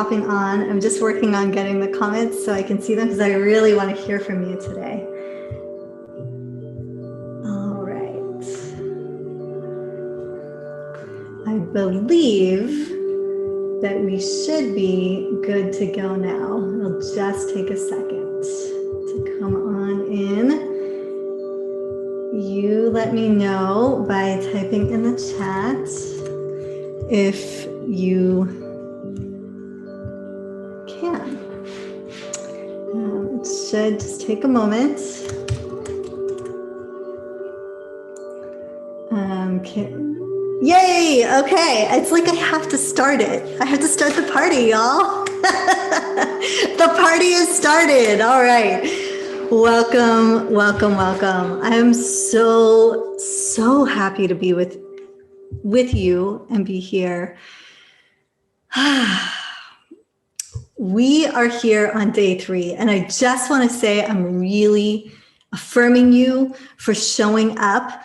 hopping on. I'm just working on getting the comments so I can see them because I really want to hear from you today. All right. I believe that we should be good to go now. It'll just take a second to come on in. You let me know by typing in the chat if you can. It should just take a moment. Yay! Okay, it's like I have to start it. I have to start the party, y'all. The party is started. All right. Welcome, welcome, welcome. I'm so happy to be with you and be here. We are here on day 3, and I just want to say I'm really affirming you for showing up.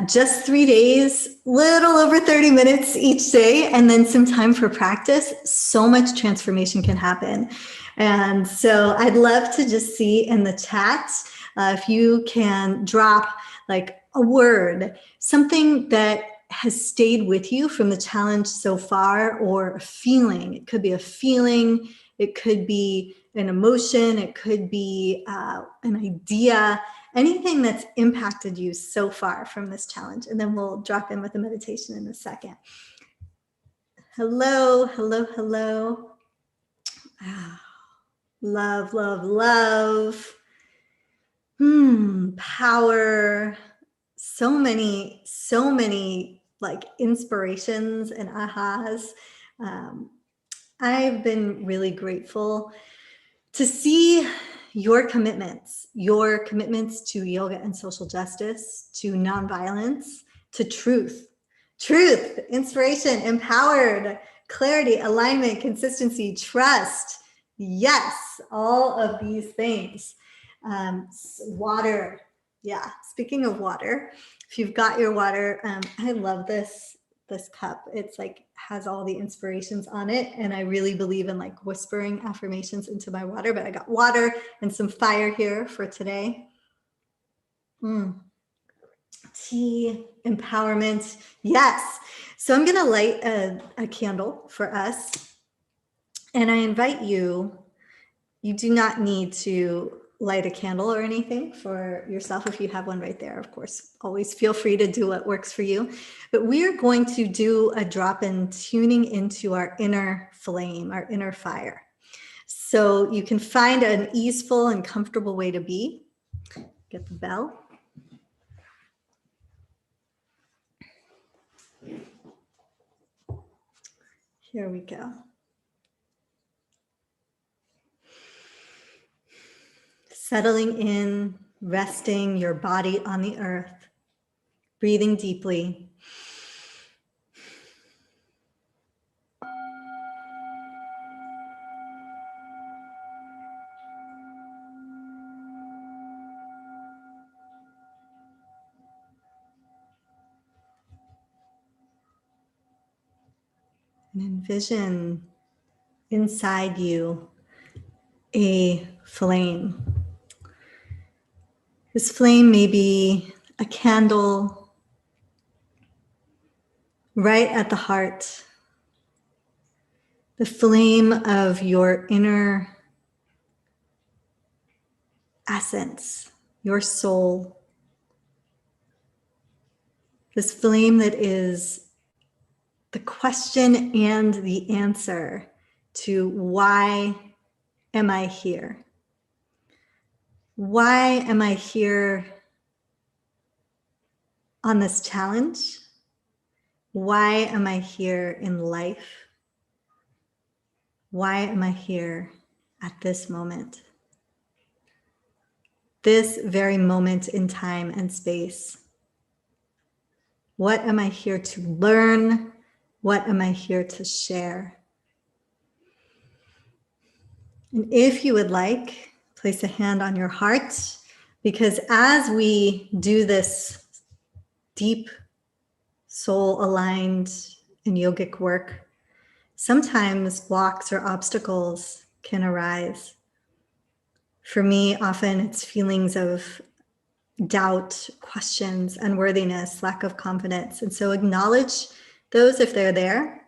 Just 3 days, little over 30 minutes each day, and then some time for practice. So much transformation can happen. And so I'd love to just see in the chat if you can drop like a word, something that has stayed with you from the challenge so far, or a feeling. It could be a feeling, it could be an emotion, it could be an idea, anything that's impacted you so far from this challenge. And then we'll drop in with a meditation in a second. Hello, hello, hello. Love, love, love. Power. So many like inspirations and ahas. I've been really grateful to see your commitments to yoga and social justice, to nonviolence, to truth, inspiration, empowered, clarity, alignment, consistency, trust. Yes, all of these things. Water. Yeah, speaking of water, if you've got your water, I love this cup. It's like has all the inspirations on it, and I really believe in like whispering affirmations into my water, but I got water and some fire here for today. Tea, empowerment. Yes. So I'm gonna light a candle for us, and I invite you do not need to light a candle or anything for yourself. If you have one right there, of course, always feel free to do what works for you. But we are going to do a drop-in tuning into our inner flame, our inner fire. So you can find an easeful and comfortable way to be. Get the bell. Here we go. Settling in, resting your body on the earth, breathing deeply. And envision inside you a flame. This flame may be a candle right at the heart, the flame of your inner essence, your soul. This flame that is the question and the answer to why am I here? Why am I here on this challenge? Why am I here in life? Why am I here at this moment? This very moment in time and space. What am I here to learn? What am I here to share? And if you would like, place a hand on your heart, because as we do this deep soul aligned and yogic work, sometimes blocks or obstacles can arise. For me, often it's feelings of doubt, questions, unworthiness, lack of confidence. And so acknowledge those if they're there,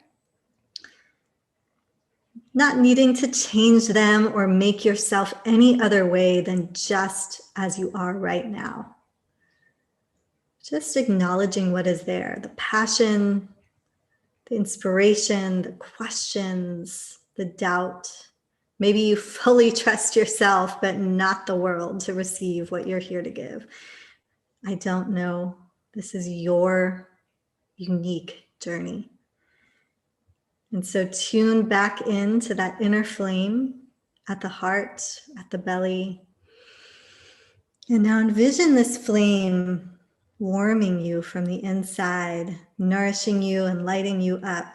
not needing to change them or make yourself any other way than just as you are right now. Just acknowledging what is there, the passion, the inspiration, the questions, the doubt. Maybe you fully trust yourself, but not the world to receive what you're here to give. I don't know. This is your unique journey. And so tune back into that inner flame at the heart, at the belly. And now envision this flame warming you from the inside, nourishing you and lighting you up.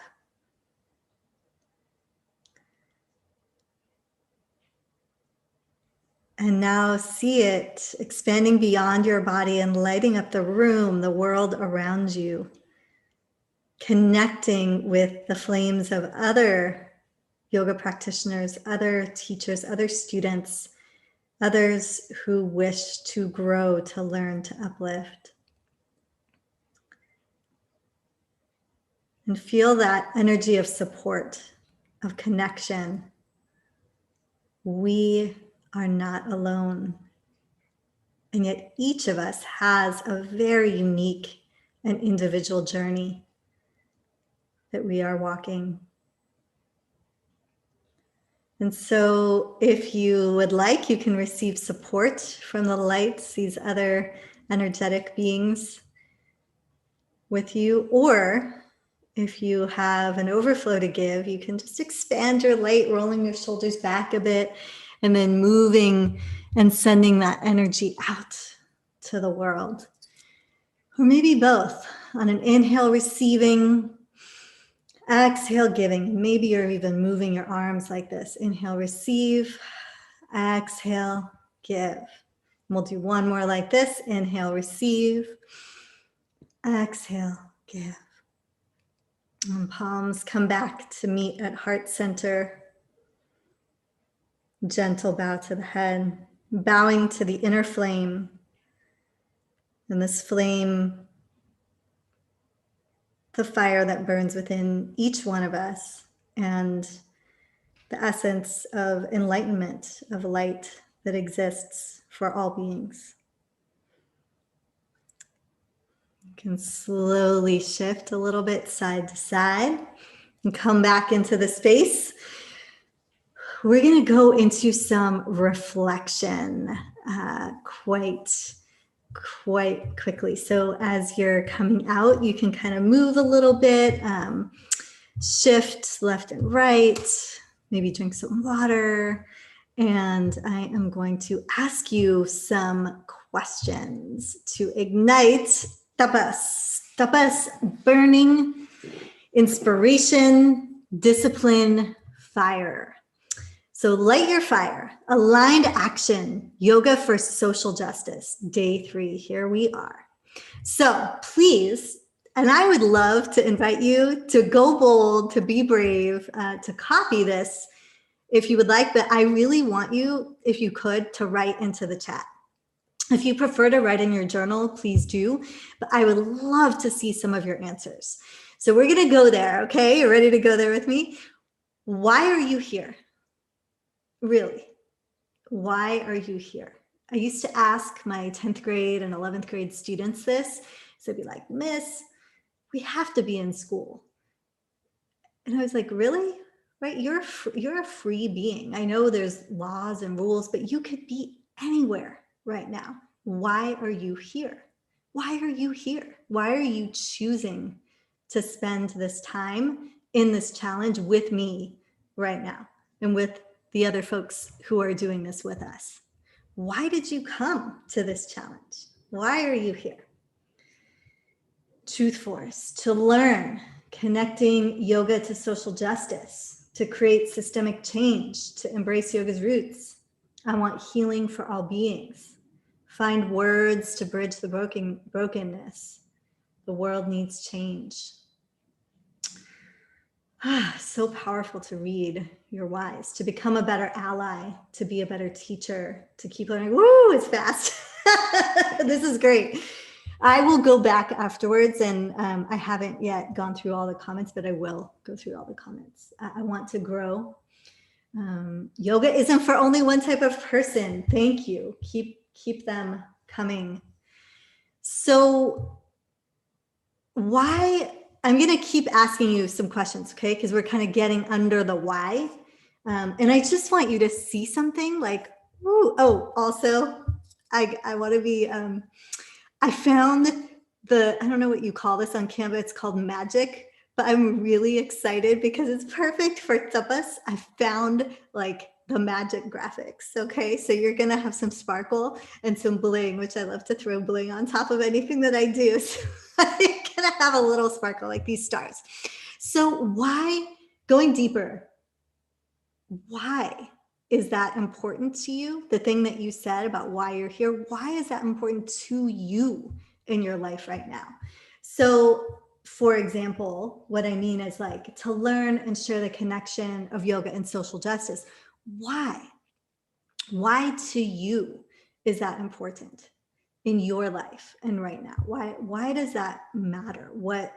And now see it expanding beyond your body and lighting up the room, the world around you, connecting with the flames of other yoga practitioners, other teachers, other students, others who wish to grow, to learn, to uplift. And feel that energy of support, of connection. We are not alone. And yet each of us has a very unique and individual journey that we are walking. And so if you would like, you can receive support from the lights, these other energetic beings with you, or if you have an overflow to give, you can just expand your light, rolling your shoulders back a bit, and then moving and sending that energy out to the world. Or maybe both. On an inhale, receiving, exhale, giving. Maybe you're even moving your arms like this. Inhale, receive, exhale, give. And we'll do one more like this. Inhale, receive, exhale, give. And palms come back to meet at heart center. Gentle bow to the head, bowing to the inner flame. And this flame, the fire that burns within each one of us, and the essence of enlightenment, of light that exists for all beings. You can slowly shift a little bit side to side and come back into the space. We're going to go into some reflection quite quickly. So as you're coming out, you can kind of move a little bit, shift left and right, maybe drink some water. And I am going to ask you some questions to ignite tapas, burning, inspiration, discipline, fire. So light your fire, aligned action, yoga for social justice, day 3, here we are. So please, and I would love to invite you to go bold, to be brave, to copy this if you would like, but I really want you, if you could, to write into the chat. If you prefer to write in your journal, please do, but I would love to see some of your answers. So we're gonna go there, okay? You're ready to go there with me? Why are you here? Really, why are you here? I used to ask my 10th grade and 11th grade students this. So they'd be like, Miss, we have to be in school. And I was like, really? Right? You're a free being. I know there's laws and rules, but you could be anywhere right now. Why are you here? Why are you here? Why are you choosing to spend this time in this challenge with me right now and with the other folks who are doing this with us? Why did you come to this challenge? Why are you here? Truth Force, to learn, connecting yoga to social justice, to create systemic change, to embrace yoga's roots. I want healing for all beings. Find words to bridge the brokenness. The world needs change. So powerful to read your whys, to become a better ally, to be a better teacher, to keep learning. Woo, it's fast. This is great. I will go back afterwards, and I haven't yet gone through all the comments, but I will go through all the comments. I want to grow. Yoga isn't for only one type of person. Thank you. Keep them coming. So why, I'm going to keep asking you some questions, okay? Because we're kind of getting under the why. And I just want you to see something like, ooh, oh, also, I want to be, I found I don't know what you call this on Canva, it's called magic, but I'm really excited because it's perfect for tapas. I found like the magic graphics. Okay, so you're gonna have some sparkle and some bling, which I love to throw bling on top of anything that I do. So you're gonna have a little sparkle like these stars. So why, going deeper, why is that important to you? The thing that you said about why you're here, why is that important to you in your life right now? So for example, what I mean is like to learn and share the connection of yoga and social justice. Why? Why to you is that important in your life and right now? Why does that matter? What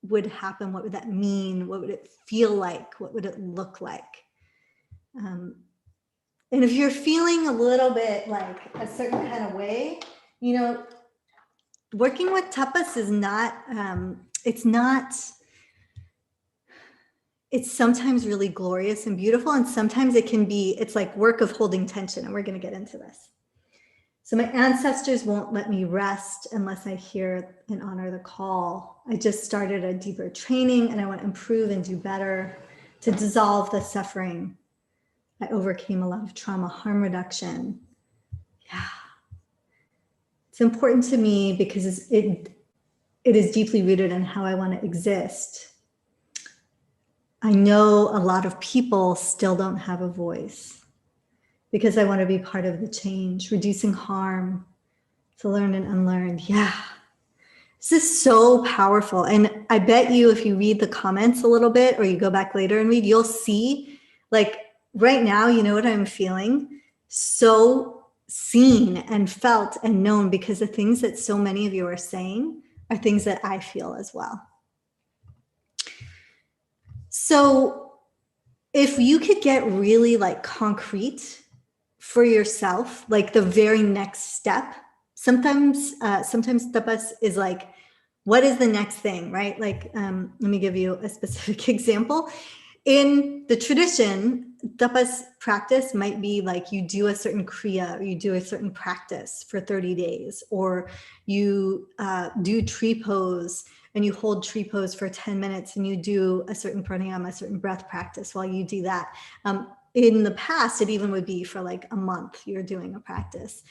would happen? What would that mean? What would it feel like? What would it look like? And if you're feeling a little bit like a certain kind of way, you know, working with tapas is not, it's sometimes really glorious and beautiful. And sometimes it can be, it's like work of holding tension. And we're going to get into this. So my ancestors won't let me rest unless I hear and honor the call. I just started a deeper training and I want to improve and do better to dissolve the suffering. I overcame a lot of trauma, harm reduction. Yeah. It's important to me because it is deeply rooted in how I want to exist. I know a lot of people still don't have a voice because I want to be part of the change, reducing harm, to learn and unlearn. Yeah. This is so powerful. And I bet you if you read the comments a little bit or you go back later and read, you'll see like right now, you know what I'm feeling? So seen and felt and known because the things that so many of you are saying are things that I feel as well. So if you could get really like concrete for yourself, like the very next step, sometimes tapas is like, what is the next thing, right? Like, let me give you a specific example. In the tradition, tapas practice might be like you do a certain kriya, or you do a certain practice for 30 days, or you do tree pose and you hold tree pose for 10 minutes and you do a certain pranayama, a certain breath practice while you do that. In the past, it even would be for like a month, you're doing a practice,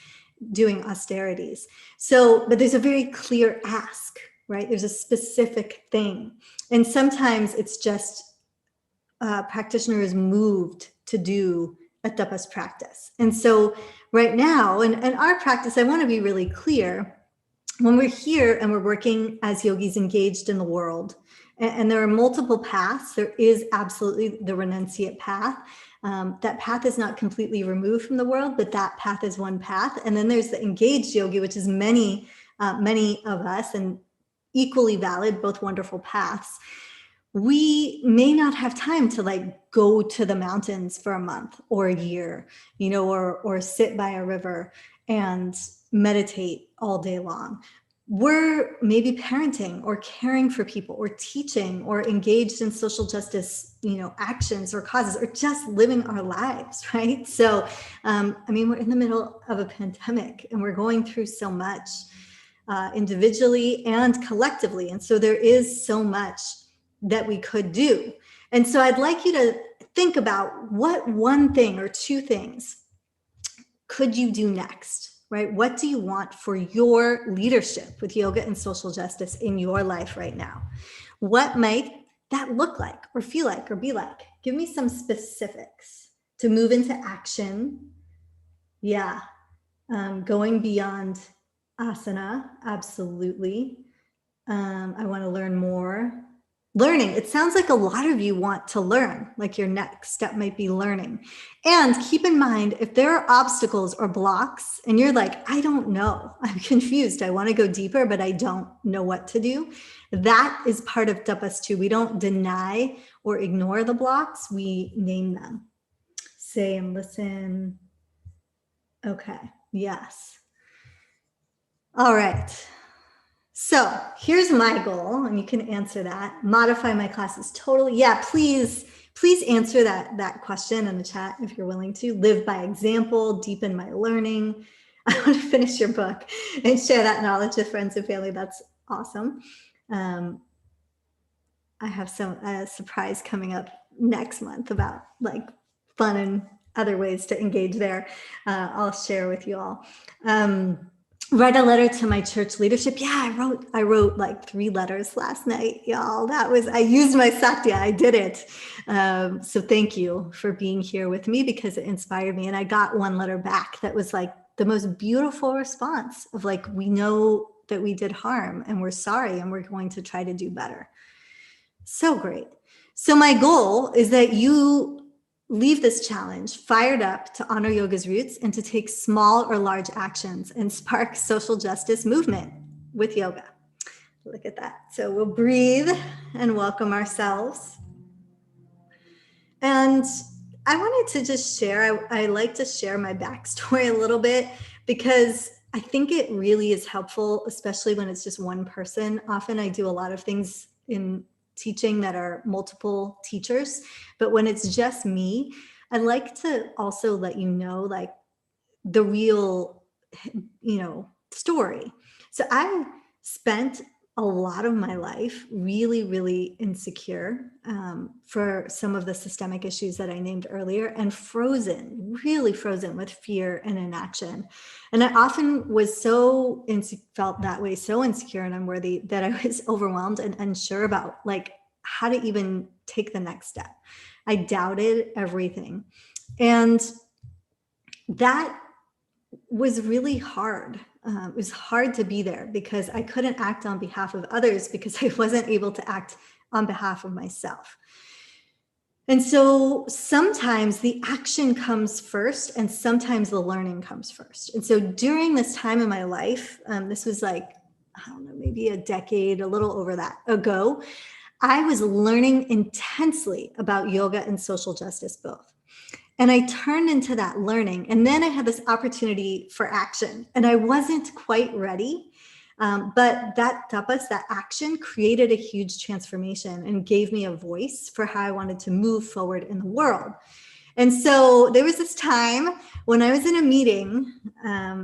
doing austerities. So, but there's a very clear ask, right? There's a specific thing. And sometimes it's just practitioner is moved to do a tapas practice. And so right now, in our practice, I want to be really clear, when we're here and we're working as yogis engaged in the world, and there are multiple paths, there is absolutely the renunciate path. That path is not completely removed from the world, but that path is one path. And then there's the engaged yogi, which is many of us, and equally valid, both wonderful paths. We may not have time to like go to the mountains for a month or a year, you know, or sit by a river and meditate all day long. We're maybe parenting or caring for people or teaching or engaged in social justice, you know, actions or causes, or just living our lives, right? So, I mean, we're in the middle of a pandemic and we're going through so much individually and collectively. And so there is so much that we could do. And so I'd like you to think about what one thing or two things could you do next, right? What do you want for your leadership with yoga and social justice in your life right now? What might that look like or feel like or be like? Give me some specifics to move into action. Yeah. Going beyond asana, absolutely. I want to learn more. learning. It sounds like a lot of you want to learn, like your next step might be learning. And keep in mind, if there are obstacles or blocks and you're like, I don't know, I'm confused, I want to go deeper, but I don't know what to do. That is part of Tapas too. We don't deny or ignore the blocks, we name them. Say and listen. Okay, yes. All right. So here's my goal, and you can answer that. Modify my classes totally. Yeah, please answer that question in the chat if you're willing to. Live by example, deepen my learning. I want to finish your book and share that knowledge with friends and family. That's awesome. I have a surprise coming up next month about like fun and other ways to engage there. I'll share with you all. Write a letter to my church leadership. Yeah, I wrote like 3 letters last night, y'all. I used my satya. I did it. So thank you for being here with me because it inspired me. And I got 1 letter back that was like the most beautiful response of like, we know that we did harm and we're sorry and we're going to try to do better. So great. So my goal is that you leave this challenge fired up to honor yoga's roots and to take small or large actions and spark social justice movement with yoga. Look at that. So we'll breathe and welcome ourselves. And I wanted to just share, I like to share my backstory a little bit because I think it really is helpful, especially when it's just one person. Often I do a lot of things in teaching that are multiple teachers, but when it's just me, I like to also let you know like the real, story. So I spent a lot of my life really, really insecure for some of the systemic issues that I named earlier and really frozen with fear and inaction. And I often was felt that way, so insecure and unworthy that I was overwhelmed and unsure about like how to even take the next step. I doubted everything. And that was really hard. It was hard to be there because I couldn't act on behalf of others because I wasn't able to act on behalf of myself. And so sometimes the action comes first and sometimes the learning comes first. And so during this time in my life, this was like, I don't know, maybe a decade, a little over that ago, I was learning intensely about yoga and social justice both. And I turned into that learning. And then I had this opportunity for action. And I wasn't quite ready. But that tapas, that action created a huge transformation and gave me a voice for how I wanted to move forward in the world. And so there was this time when I was in a meeting. Let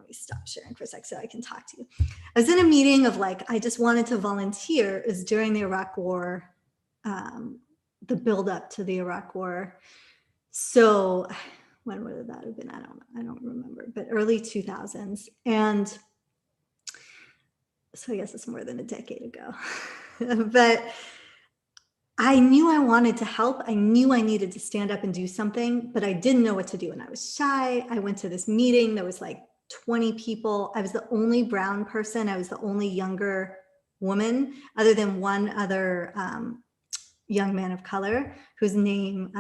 me stop sharing for a sec so I can talk to you. I was in a meeting of like, I just wanted to volunteer. It was during the Iraq War, the buildup to the Iraq War. So when would that have been? I don't remember, but early 2000s. And so I guess it's more than a decade ago. But I knew I wanted to help. I knew I needed to stand up and do something, but I didn't know what to do. And I was shy. I went to this meeting. There was like 20 people. I was the only brown person. I was the only younger woman, other than one other young man of color whose name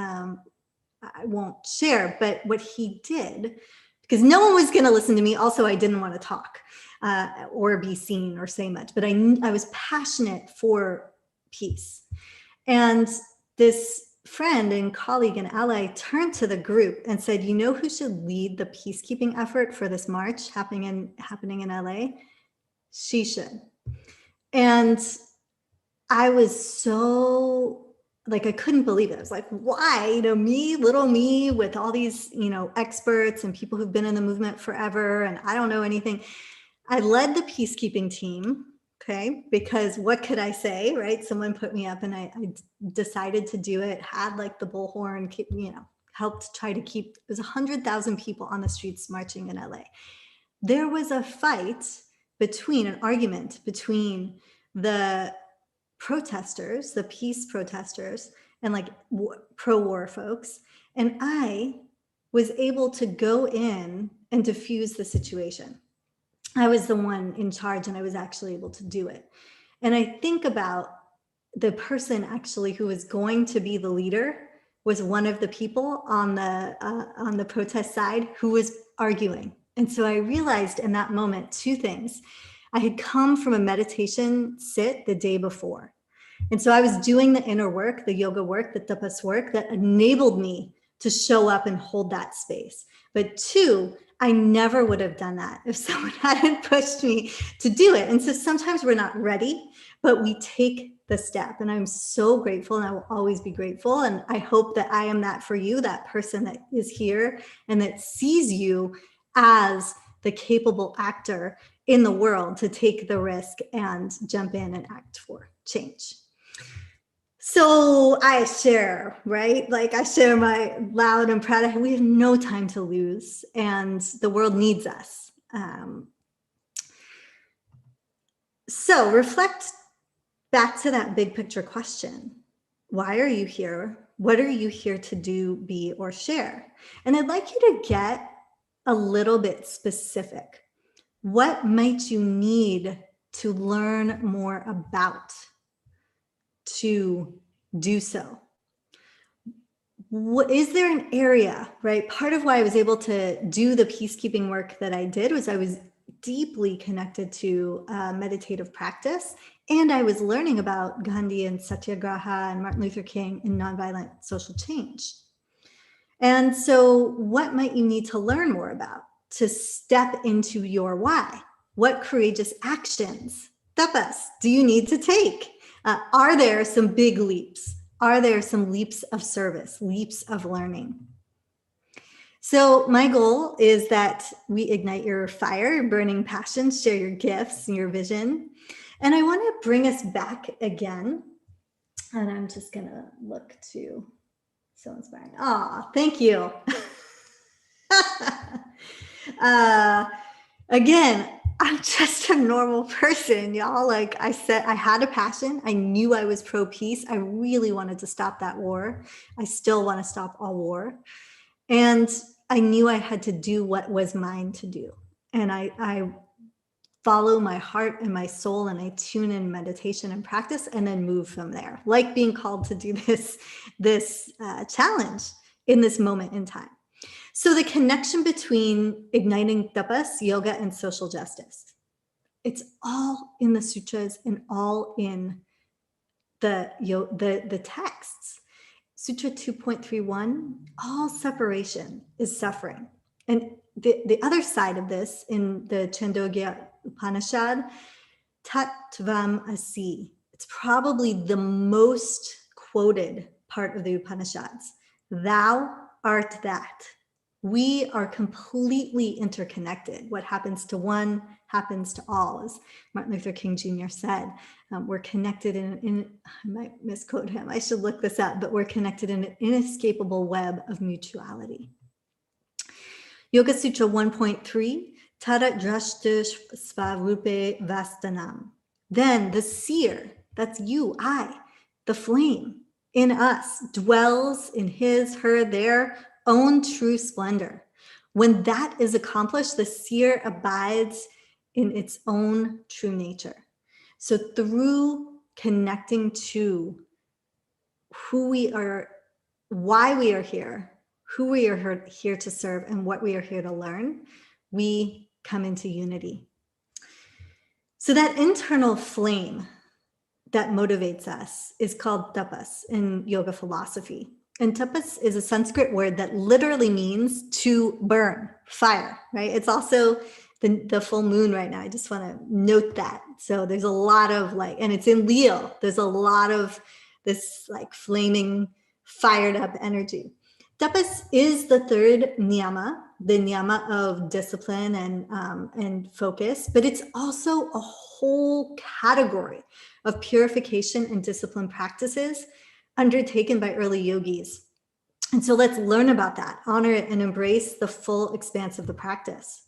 I won't share, but what he did, because no one was going to listen to me. Also, I didn't want to talk or be seen or say much, but I was passionate for peace. And this friend and colleague and ally turned to the group and said, you know who should lead the peacekeeping effort for this march happening in LA? She should. And I was so like, I couldn't believe it. I was like, why, me, little me with all these, experts and people who've been in the movement forever. And I don't know anything. I led the peacekeeping team. Okay. Because what could I say, right? Someone put me up and I decided to do it, had like the bullhorn, helped try to keep, it was 100,000 people on the streets marching in LA. There was a fight an argument between the protesters, the peace protesters, and like pro-war folks. And I was able to go in and diffuse the situation. I was the one in charge and I was actually able to do it. And I think about the person actually who was going to be the leader was one of the people on the protest side who was arguing. And so I realized in that moment two things. I had come from a meditation sit the day before. And so I was doing the inner work, the yoga work, the tapas work that enabled me to show up and hold that space. But two, I never would have done that if someone hadn't pushed me to do it. And so sometimes we're not ready, but we take the step. And I'm so grateful, and I will always be grateful. And I hope that I am that for you, that person that is here and that sees you as the capable actor in the world to take the risk and jump in and act for change. So I share, right? Like I share my loud and proud. We have no time to lose, and the world needs us. So reflect back to that big picture question. Why are you here? What are you here to do, be, or share? And I'd like you to get a little bit specific. What might you need to learn more about to do so? Is there an area, right? Part of why I was able to do the peacekeeping work that I did was I was deeply connected to meditative practice, and I was learning about Gandhi and Satyagraha and Martin Luther King and nonviolent social change. And so what might you need to learn more about to step into your why? What courageous actions, tapas, do you need to take? Are there some big leaps? Are there some leaps of service, leaps of learning? So my goal is that we ignite your fire, your burning passion, share your gifts and your vision. And I want to bring us back again. And I'm just going to look to so inspiring. Oh, thank you. Again, I'm just a normal person, y'all. Like I said, I had a passion. I knew I was pro-peace. I really wanted to stop that war. I still want to stop all war. And I knew I had to do what was mine to do. And I follow my heart and my soul, and I tune in meditation and practice, and then move from there. Like being called to do this challenge in this moment in time. So the connection between igniting tapas, yoga, and social justice, it's all in the sutras and all in the texts. Sutra 2.31, all separation is suffering. And the other side of this in the Chandogya Upanishad, Tat Tvam Asi, it's probably the most quoted part of the Upanishads. Thou art that. We are completely interconnected. What happens to one happens to all, as Martin Luther King Jr. said. We're connected in, I might misquote him, I should look this up, but we're connected in an inescapable web of mutuality. Yoga Sutra 1.3, Tara Drashta Svarupe Vastanam. Then the seer, that's you, I, the flame in us, dwells in his, her, their own true splendor. When that is accomplished, the seer abides in its own true nature. So through connecting to who we are, why we are here, who we are here to serve, and what we are here to learn, we come into unity. So that internal flame that motivates us is called tapas in yoga philosophy. And tapas is a Sanskrit word that literally means to burn, fire, right? It's also the full moon right now. I just want to note that. So there's a lot of like, and it's in Leo, there's a lot of this like flaming, fired up energy. Tapas is the third niyama, the niyama of discipline and focus, but it's also a whole category of purification and discipline practices undertaken by early yogis. And so let's learn about that, honor it, and embrace the full expanse of the practice.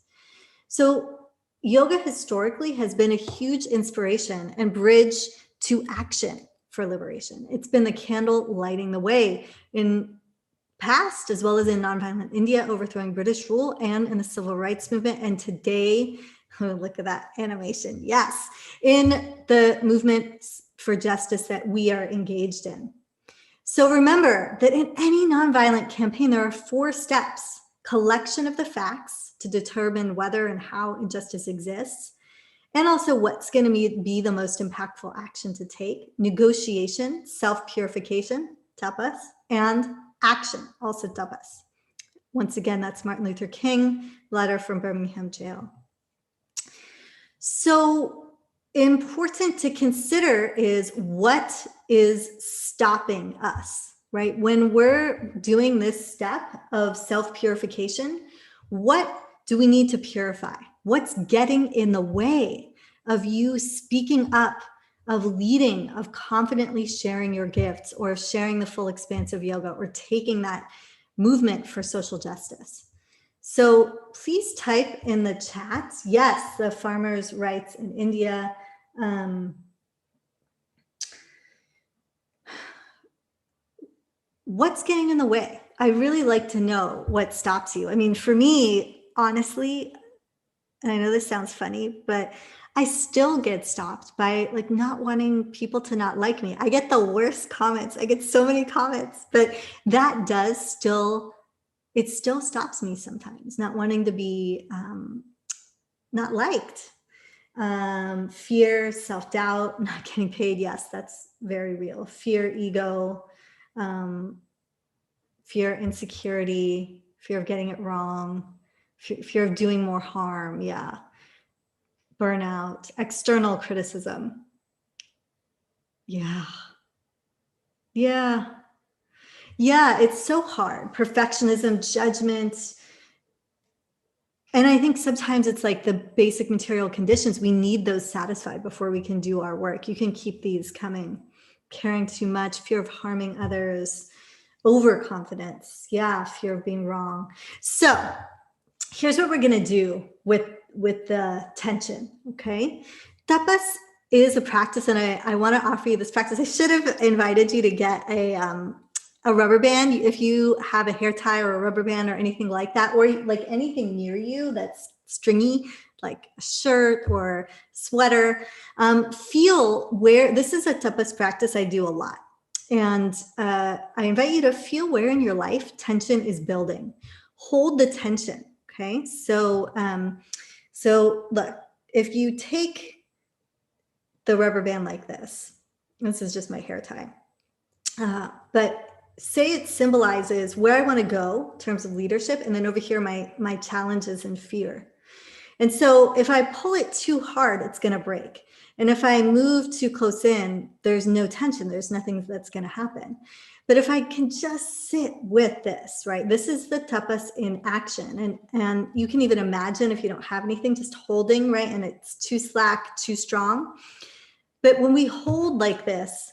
So yoga historically has been a huge inspiration and bridge to action for liberation. It's been the candle lighting the way in past as well as in nonviolent India, overthrowing British rule, and in the civil rights movement. And today, oh, look at that animation. Yes, in the movement for justice that we are engaged in. So remember that in any nonviolent campaign, there are 4 steps: collection of the facts to determine whether and how injustice exists, and also what's going to be the most impactful action to take, negotiation, self-purification, tapas, and action, also tapas. Once again, that's Martin Luther King, letter from Birmingham jail. So important to consider is what is stopping us, right? When we're doing this step of self-purification, what do we need to purify? What's getting in the way of you speaking up, of leading, of confidently sharing your gifts, or sharing the full expanse of yoga, or taking that movement for social justice? So please type in the chat. Yes, the farmers' rights in India. What's getting in the way? I really like to know what stops you. I mean, for me, honestly, and I know this sounds funny, but I still get stopped by like not wanting people to not like me. I get the worst comments. I get so many comments, but that does still, it still stops me sometimes, not wanting to be not liked. Fear, self-doubt, not getting paid. Yes, that's very real. Fear, ego, fear, insecurity, fear of getting it wrong, fear of doing more harm. Yeah. Burnout, external criticism. Yeah. Yeah. Yeah. It's so hard. Perfectionism, judgment. And I think sometimes it's like the basic material conditions. We need those satisfied before we can do our work. You can keep these coming. Caring too much, fear of harming others, overconfidence. Yeah, fear of being wrong. So here's what we're going to do with the tension. Okay. Tapas is a practice, and I want to offer you this practice. I should have invited you to get a rubber band if you have a hair tie or a rubber band or anything like that, or like anything near you that's stringy, like a shirt or sweater. Feel where, this is a tapas practice I do a lot. And I invite you to feel where in your life tension is building. Hold the tension. Okay. So, so look, if you take the rubber band like this is just my hair tie. But say it symbolizes where I want to go in terms of leadership. And then over here, my challenges and fear. And so if I pull it too hard, it's going to break. And if I move too close in, there's no tension. There's nothing that's going to happen. But if I can just sit with this, right? This is the tapas in action. And you can even imagine if you don't have anything, just holding, right? And it's too slack, too strong. But when we hold like this,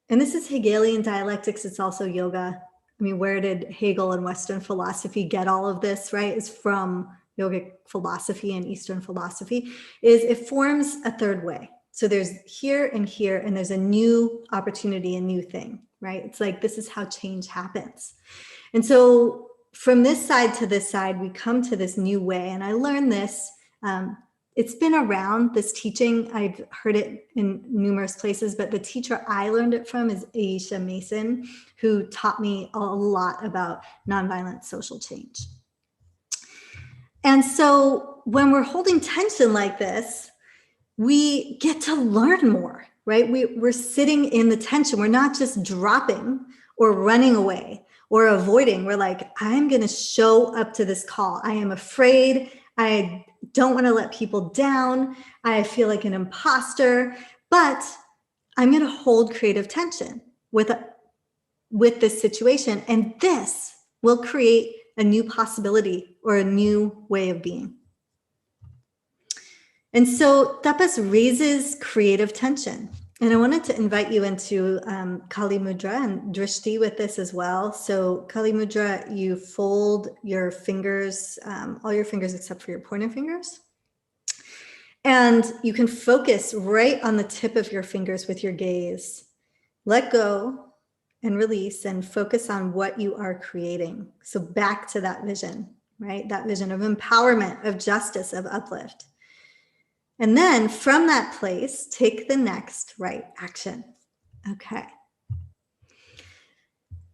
and this is Hegelian dialectics, it's also yoga. I mean, where did Hegel and Western philosophy get all of this, right? It's from yogic philosophy and Eastern philosophy, is it forms a third way. So there's here, and there's a new opportunity, a new thing, right? It's like, this is how change happens. And so from this side to this side, we come to this new way. And I learned this, it's been around, this teaching. I've heard it in numerous places, but the teacher I learned it from is Aisha Mason, who taught me a lot about nonviolent social change. And so when we're holding tension like this, we get to learn more, right? We're sitting in the tension. We're not just dropping or running away or avoiding. We're like, I'm going to show up to this call. I am afraid. I don't want to let people down. I feel like an imposter, but I'm going to hold creative tension with this situation. And this will create a new possibility or a new way of being. And so tapas raises creative tension. And I wanted to invite you into Kali Mudra and Drishti with this as well. So Kali Mudra, you fold your fingers, all your fingers except for your pointer fingers. And you can focus right on the tip of your fingers with your gaze. Let go and release and focus on what you are creating. So back to that vision, right? That vision of empowerment, of justice, of uplift. And then from that place, take the next right action. Okay.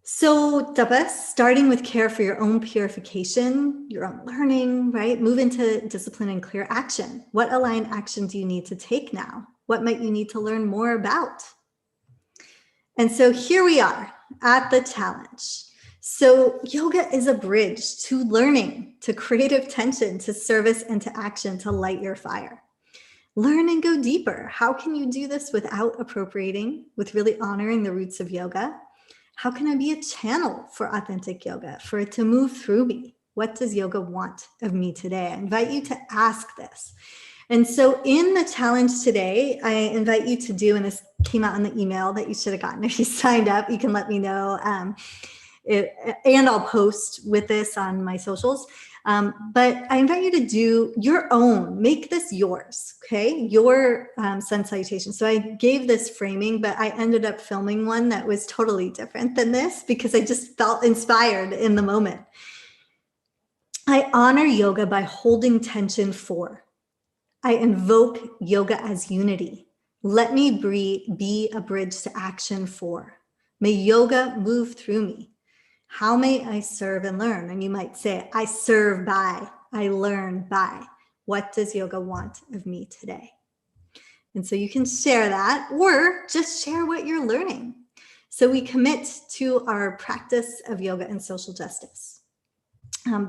So tapas, starting with care for your own purification, your own learning, right? Move into discipline and clear action. What aligned action do you need to take now? What might you need to learn more about? And so here we are at the challenge. So yoga is a bridge to learning, to creative tension, to service, and to action to light your fire. Learn and go deeper. How can you do this without appropriating, with really honoring the roots of yoga? How can I be a channel for authentic yoga, for it to move through me? What does yoga want of me today? I invite you to ask this. And so in the challenge today, I invite you to do, and this came out in the email that you should have gotten if you signed up, you can let me know. And I'll post with this on my socials. But I invite you to do your own, make this yours, okay? Your sun salutation. So I gave this framing, but I ended up filming one that was totally different than this because I just felt inspired in the moment. I honor yoga by holding tension for. I invoke yoga as unity. Let me be a bridge to action for. May yoga move through me. How may I serve and learn? And you might say, I serve by, I learn by. What does yoga want of me today? And so you can share that or just share what you're learning. So we commit to our practice of yoga and social justice.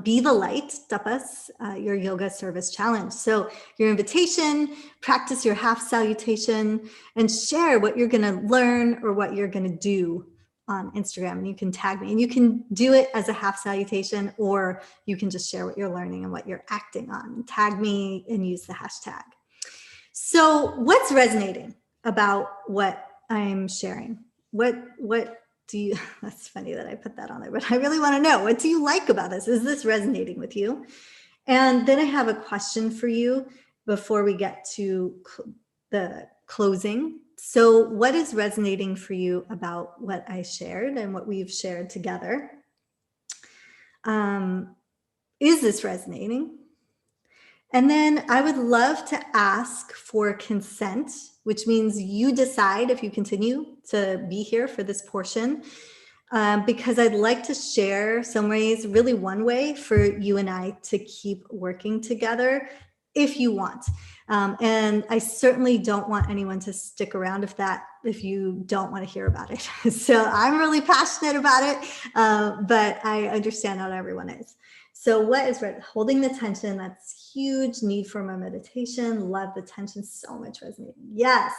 Be the light, tapas, your yoga service challenge. So your invitation, practice your half salutation, and share what you're going to learn or what you're going to do on Instagram. And you can tag me, and you can do it as a half salutation, or you can just share what you're learning and what you're acting on. Tag me and use the hashtag. So what's resonating about what I'm sharing? What do you, that's funny that I put that on there, but I really want to know, what do you like about this? Is this resonating with you? And then I have a question for you before we get to the closing. So what is resonating for you about what I shared and what we've shared together? Is this resonating? And then I would love to ask for consent, which means you decide if you continue to be here for this portion, because I'd like to share some ways, really one way for you and I to keep working together if you want. And I certainly don't want anyone to stick around if you don't want to hear about it. So I'm really passionate about it, but I understand not everyone is. So what is holding the tension? That's huge. Need for more meditation. Love the tension. So much resonating. Yes.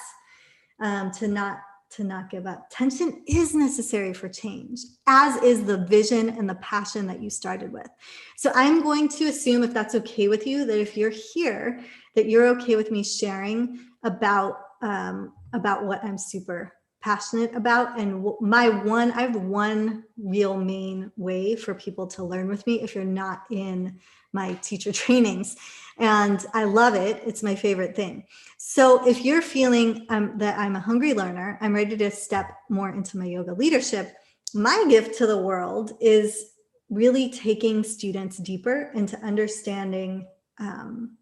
To not give up. Tension is necessary for change, as is the vision and the passion that you started with. So I'm going to assume, if that's okay with you, that if you're here, that you're okay with me sharing about what I'm super passionate about. And I have one real main way for people to learn with me if you're not in my teacher trainings. And I love it. It's my favorite thing. So if you're feeling that I'm a hungry learner, I'm ready to step more into my yoga leadership, my gift to the world is really taking students deeper into understanding and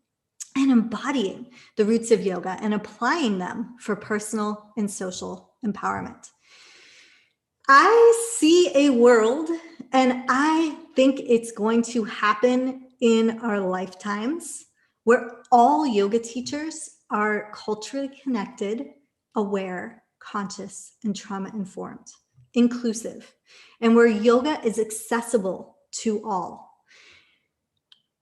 embodying the roots of yoga and applying them for personal and social empowerment. I see a world, and I think it's going to happen in our lifetimes, where all yoga teachers are culturally connected, aware, conscious, and trauma-informed, inclusive, and where yoga is accessible to all.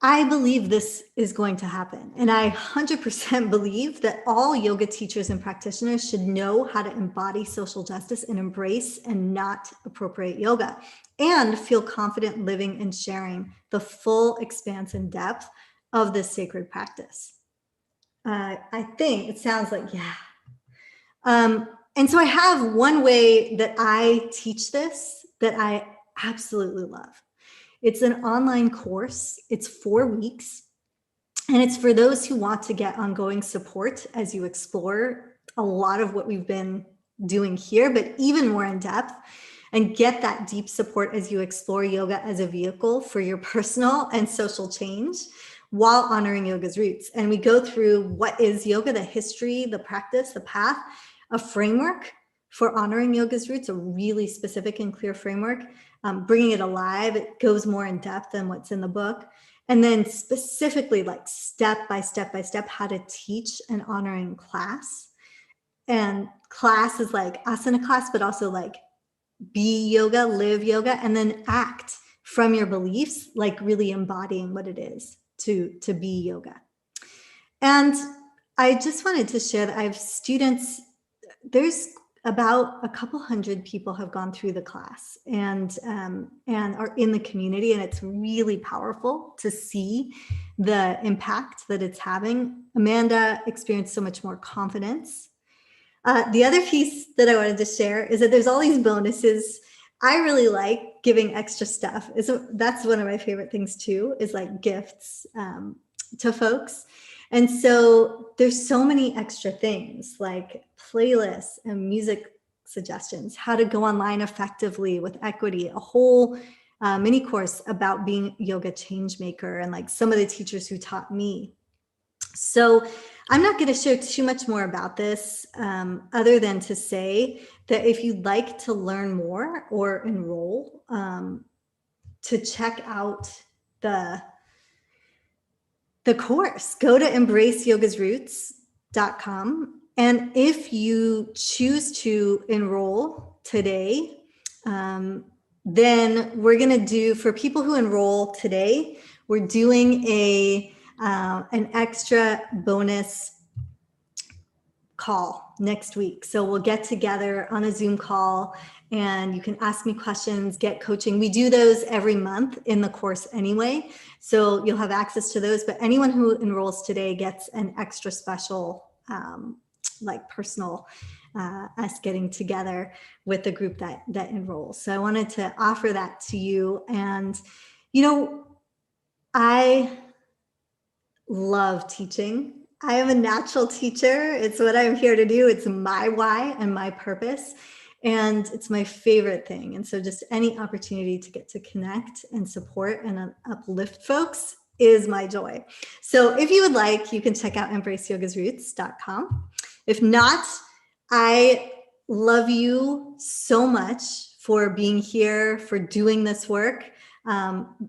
I believe this is going to happen. And I 100% believe that all yoga teachers and practitioners should know how to embody social justice and embrace and not appropriate yoga, and feel confident living and sharing the full expanse and depth of this sacred practice. I think it sounds like, yeah. And so I have one way that I teach this that I absolutely love. It's an online course. It's 4 weeks. And it's for those who want to get ongoing support as you explore a lot of what we've been doing here, but even more in depth, and get that deep support as you explore yoga as a vehicle for your personal and social change. while honoring yoga's roots. And we go through what is yoga, the history, the practice, the path, a framework for honoring yoga's roots, a really specific and clear framework, bringing it alive. It goes more in depth than what's in the book. And then specifically, like step by step by step, how to teach an honoring class. And class is like asana class, but also like be yoga, live yoga, and then act from your beliefs, like really embodying what it is to be yoga. And I just wanted to share that I have students, there's about a couple hundred people have gone through the class and are in the community, and it's really powerful to see the impact that it's having. Amanda experienced so much more confidence. The other piece that I wanted to share is that there's all these bonuses. I really like giving extra stuff. That's one of my favorite things too, is like gifts to folks. And so there's so many extra things like playlists and music suggestions, how to go online effectively with equity, a whole mini course about being yoga change maker, and like some of the teachers who taught me. So I'm not going to share too much more about this other than to say that if you'd like to learn more or enroll, to check out the course, go to embraceyogasroots.com. And if you choose to enroll today, then we're going to do, for people who enroll today, we're doing an extra bonus call next week. So we'll get together on a Zoom call and you can ask me questions, get coaching. We do those every month in the course anyway, so you'll have access to those. But anyone who enrolls today gets an extra special, like personal, us getting together with the group that enrolls. So I wanted to offer that to you. And, you know, I love teaching. I am a natural teacher. It's what I'm here to do. It's my why and my purpose. And it's my favorite thing. And so just any opportunity to get to connect and support and uplift folks is my joy. So if you would like, you can check out embraceyogasroots.com. If not, I love you so much for being here, for doing this work.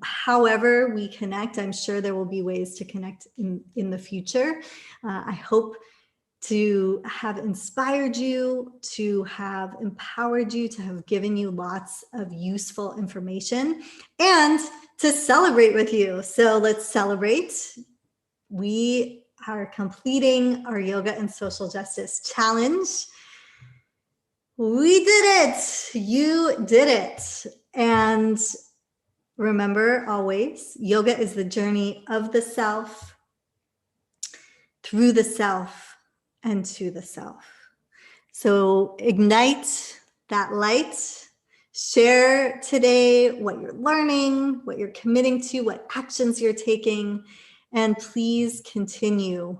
However we connect, I'm sure there will be ways to connect in the future. I hope to have inspired you, to have empowered you, to have given you lots of useful information, and to celebrate with you. So let's celebrate. We are completing our Yoga and Social Justice Challenge. We did it. You did it. And remember always, yoga is the journey of the self, through the self, and to the self. So ignite that light. Share today what you're learning, what you're committing to, what actions you're taking, and please continue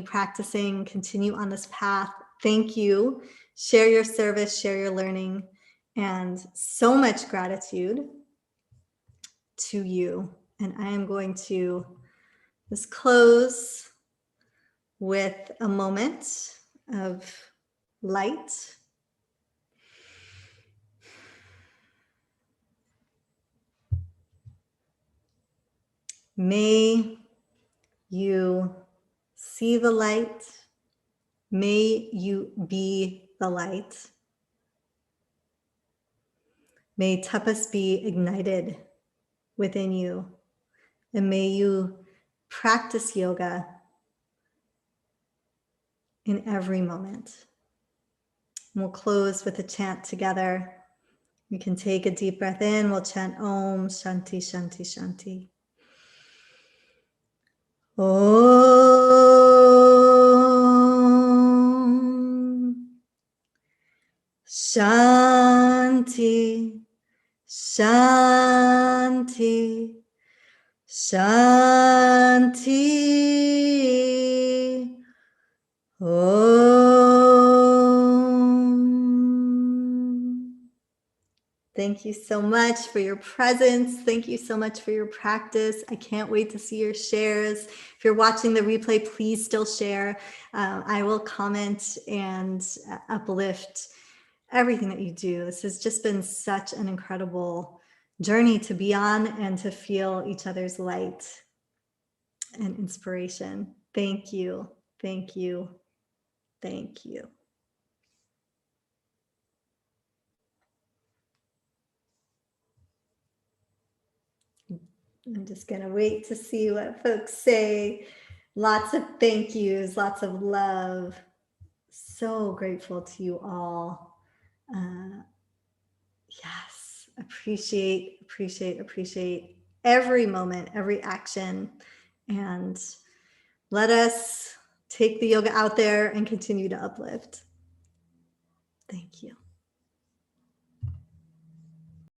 practicing, continue on this path. Thank you. Share your service, share your learning, and so much gratitude to you. And I am going to just close with a moment of light. May you see the light. May you be the light. May tapas be ignited within you. And may you practice yoga in every moment. And we'll close with a chant together. You can take a deep breath in. We'll chant Om Shanti Shanti Shanti. Om Shanti Shanti Shanti. Om. Thank you so much for your presence. Thank you so much for your practice. I can't wait to see your shares. If you're watching the replay, please still share. I will comment and uplift everything that you do. This has just been such an incredible journey to be on and to feel each other's light and inspiration. Thank you. Thank you. Thank you. I'm just going to wait to see what folks say. Lots of thank yous, lots of love. So grateful to you all. Yes, appreciate every moment, every action. And let us take the yoga out there and continue to uplift. Thank you.